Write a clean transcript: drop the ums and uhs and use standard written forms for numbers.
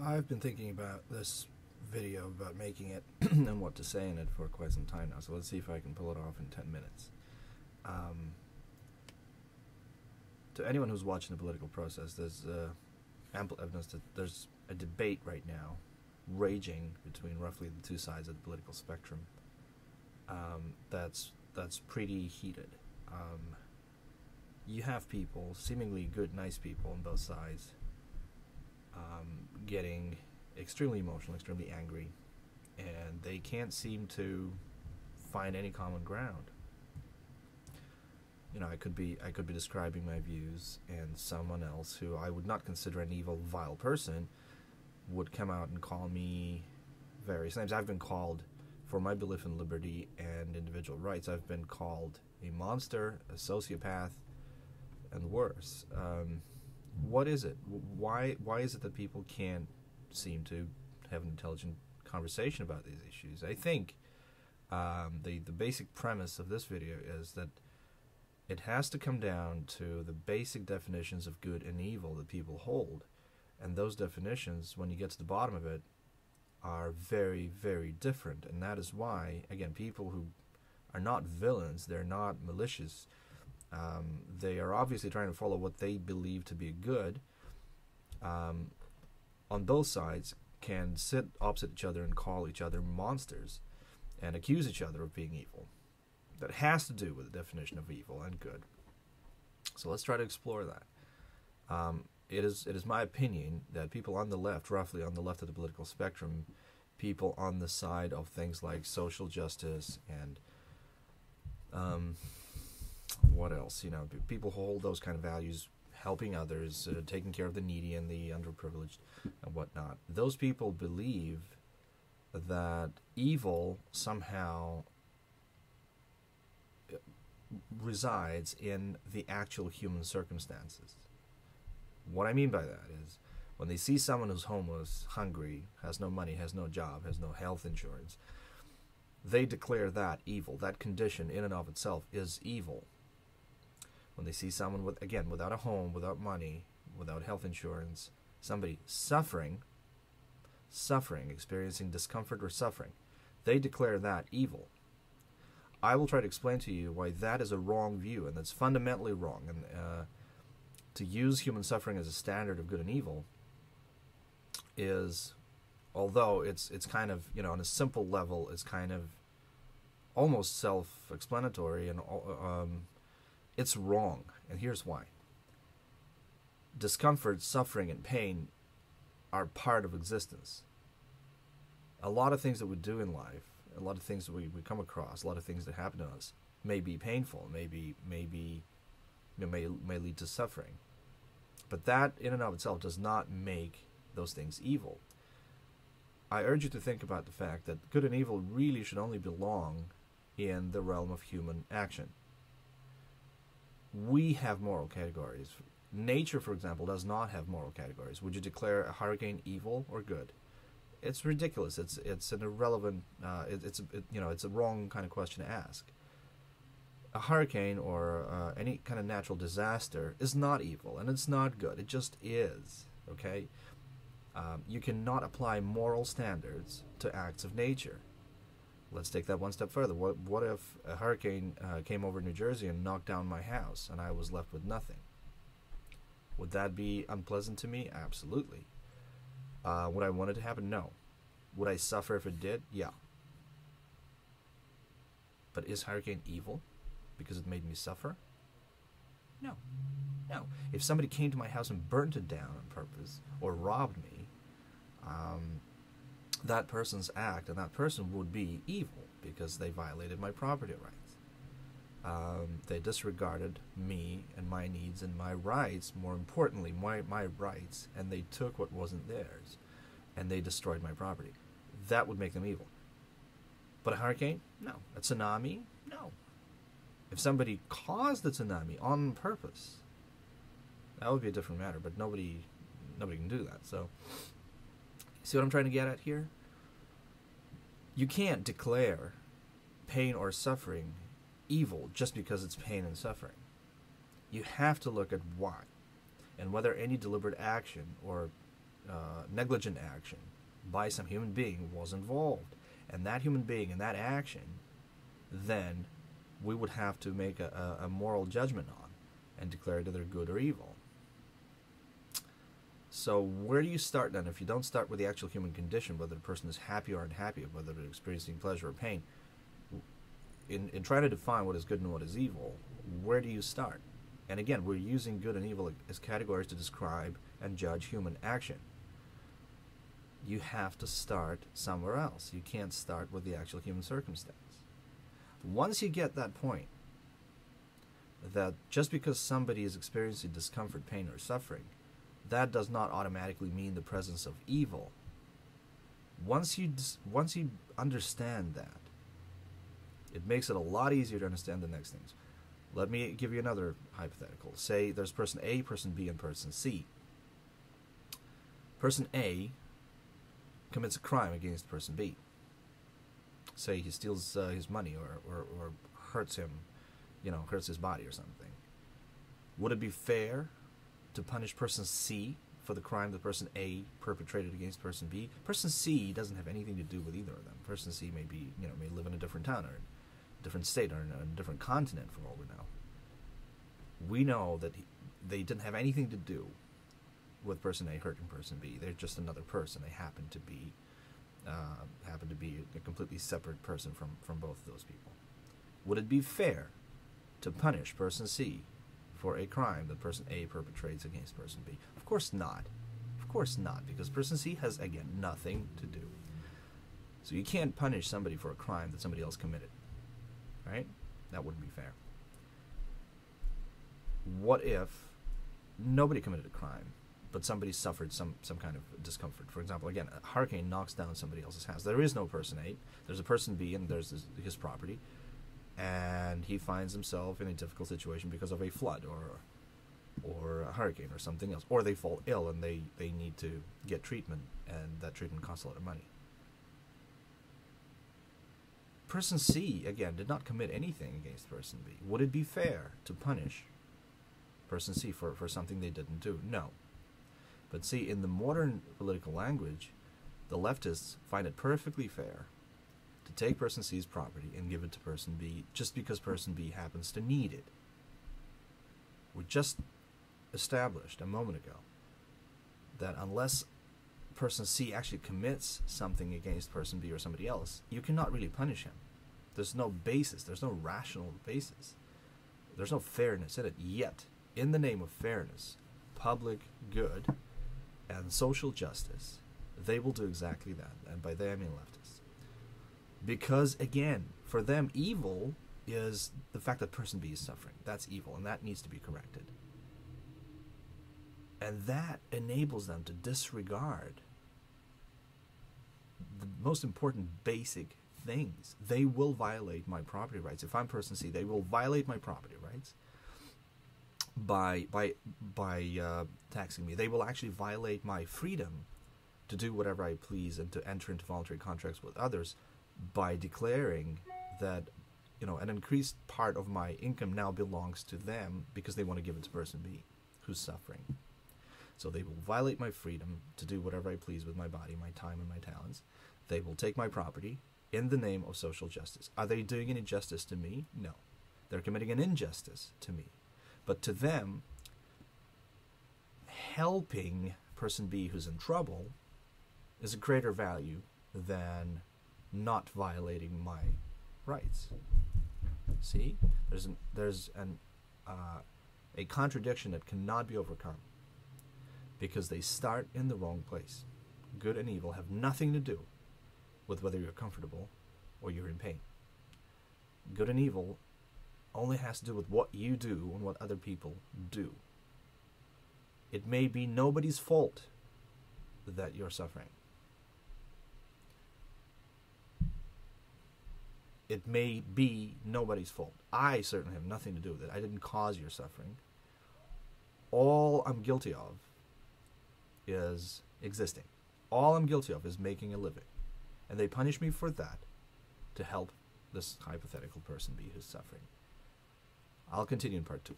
I've been thinking about this video, about making it and what to say in it for quite some time now, so let's see if I can pull it off in 10 minutes. To anyone who's watching the political process, there's ample evidence that there's a debate right now raging between roughly the two sides of the political spectrum that's pretty heated. You have people, seemingly good, nice people on both sides, getting extremely emotional, extremely angry, and they can't seem to find any common ground. You know, I could be describing my views, and someone else who I would not consider an evil, vile person would come out and call me various names. I've been called, for my belief in liberty and individual rights, I've been called a monster, a sociopath, and worse. What is it? Why is it that people can't seem to have an intelligent conversation about these issues? I think the basic premise of this video is that it has to come down to the basic definitions of good and evil that people hold. And those definitions, when you get to the bottom of it, are very, very different. And that is why, again, people who are not villains, they're not malicious, they are obviously trying to follow what they believe to be good, on both sides can sit opposite each other and call each other monsters and accuse each other of being evil. That has to do with the definition of evil and good. So let's try to explore that. It is my opinion that people on the left, roughly on the left of the political spectrum, people on the side of things like social justice and what else? You know, people who hold those kind of values, helping others, taking care of the needy and the underprivileged and whatnot. Those people believe that evil somehow resides in the actual human circumstances. What I mean by that is, when they see someone who's homeless, hungry, has no money, has no job, has no health insurance, they declare that evil. That condition in and of itself is evil. When they see someone, without a home, without money, without health insurance, somebody suffering, experiencing discomfort or suffering, they declare that evil. I will try to explain to you why that is a wrong view, and that's fundamentally wrong. And to use human suffering as a standard of good and evil is, although it's kind of, you know, on a simple level, it's kind of almost self-explanatory, and it's wrong. And here's why. Discomfort, suffering, and pain are part of existence. A lot of things that we do in life, a lot of things that we come across, a lot of things that happen to us may be painful, may lead to suffering. But that in and of itself does not make those things evil. I urge you to think about the fact that good and evil really should only belong in the realm of human action. We have moral categories. Nature, for example, does not have moral categories. Would you declare a hurricane evil or good? It's ridiculous. It's an irrelevant. It's a wrong kind of question to ask. A hurricane or any kind of natural disaster is not evil, and it's not good. It just is. Okay. You cannot apply moral standards to acts of nature. Let's take that one step further. What if a hurricane came over New Jersey and knocked down my house, and I was left with nothing? Would that be unpleasant to me? Absolutely. Would I want it to happen? No. Would I suffer if it did? Yeah. But is hurricane evil because it made me suffer? No. No. If somebody came to my house and burnt it down on purpose or robbed me, that person's act and that person would be evil because they violated my property rights. They disregarded me and my needs and my rights, more importantly, my rights, and they took what wasn't theirs, and they destroyed my property. That would make them evil. But a hurricane? No. A tsunami? No. If somebody caused the tsunami on purpose, that would be a different matter, but nobody can do that. So, see what I'm trying to get at here? You can't declare pain or suffering evil just because it's pain and suffering. You have to look at why, and whether any deliberate action or negligent action by some human being was involved, and that human being and that action, then we would have to make a moral judgment on and declare either good or evil. So where do you start then? If you don't start with the actual human condition, whether the person is happy or unhappy, whether they're experiencing pleasure or pain, in trying to define what is good and what is evil, where do you start? And again, we're using good and evil as categories to describe and judge human action. You have to start somewhere else. You can't start with the actual human circumstance. Once you get that point, that just because somebody is experiencing discomfort, pain, or suffering, that does not automatically mean the presence of evil. Once you understand that, it makes it a lot easier to understand the next things. Let me give you another hypothetical. Say there's person A, person B, and person C. Person A commits a crime against person B. Say he steals his money or hurts him, hurts his body or something. Would it be fair to punish person C for the crime that person A perpetrated against person B? Person C doesn't have anything to do with either of them. Person C may be, may live in a different town or a different state or in a different continent for all we know. We know that they didn't have anything to do with person A hurting person B. They're just another person. They happen to be a completely separate person from both of those people. Would it be fair to punish person C for a crime that person A perpetrates against person B? Of course not. Of course not, because person C has, again, nothing to do. So you can't punish somebody for a crime that somebody else committed. Right? That wouldn't be fair. What if nobody committed a crime, but somebody suffered some kind of discomfort? For example, again, a hurricane knocks down somebody else's house. There is no person A. There's a person B, and there's his property. And he finds himself in a difficult situation because of a flood or a hurricane or something else. Or they fall ill and they need to get treatment, and that treatment costs a lot of money. Person C, again, did not commit anything against person B. Would it be fair to punish person C for something they didn't do? No. But see, in the modern political language, the leftists find it perfectly fair to take person C's property and give it to person B just because person B happens to need it. We just established a moment ago that unless person C actually commits something against person B or somebody else, you cannot really punish him. There's no basis. There's no rational basis. There's no fairness in it. Yet, in the name of fairness, public good, and social justice, they will do exactly that. And by they, I mean leftists. Because, again, for them, evil is the fact that person B is suffering. That's evil, and that needs to be corrected. And that enables them to disregard the most important basic things. They will violate my property rights. If I'm person C, they will violate my property rights by taxing me. They will actually violate my freedom to do whatever I please and to enter into voluntary contracts with others by declaring that an increased part of my income now belongs to them because they want to give it to person B who's suffering. So they will violate my freedom to do whatever I please with my body, my time, and my talents. They will take my property in the name of social justice. Are they doing any justice to me? No. They're committing an injustice to me. But to them, helping person B who's in trouble is a greater value than not violating my rights. See? There's a contradiction that cannot be overcome because they start in the wrong place. Good and evil have nothing to do with whether you're comfortable or you're in pain. Good and evil only has to do with what you do and what other people do. It may be nobody's fault that you're suffering. It may be nobody's fault. I certainly have nothing to do with it. I didn't cause your suffering. All I'm guilty of is existing. All I'm guilty of is making a living. And they punish me for that to help this hypothetical person B who's suffering. I'll continue in part 2.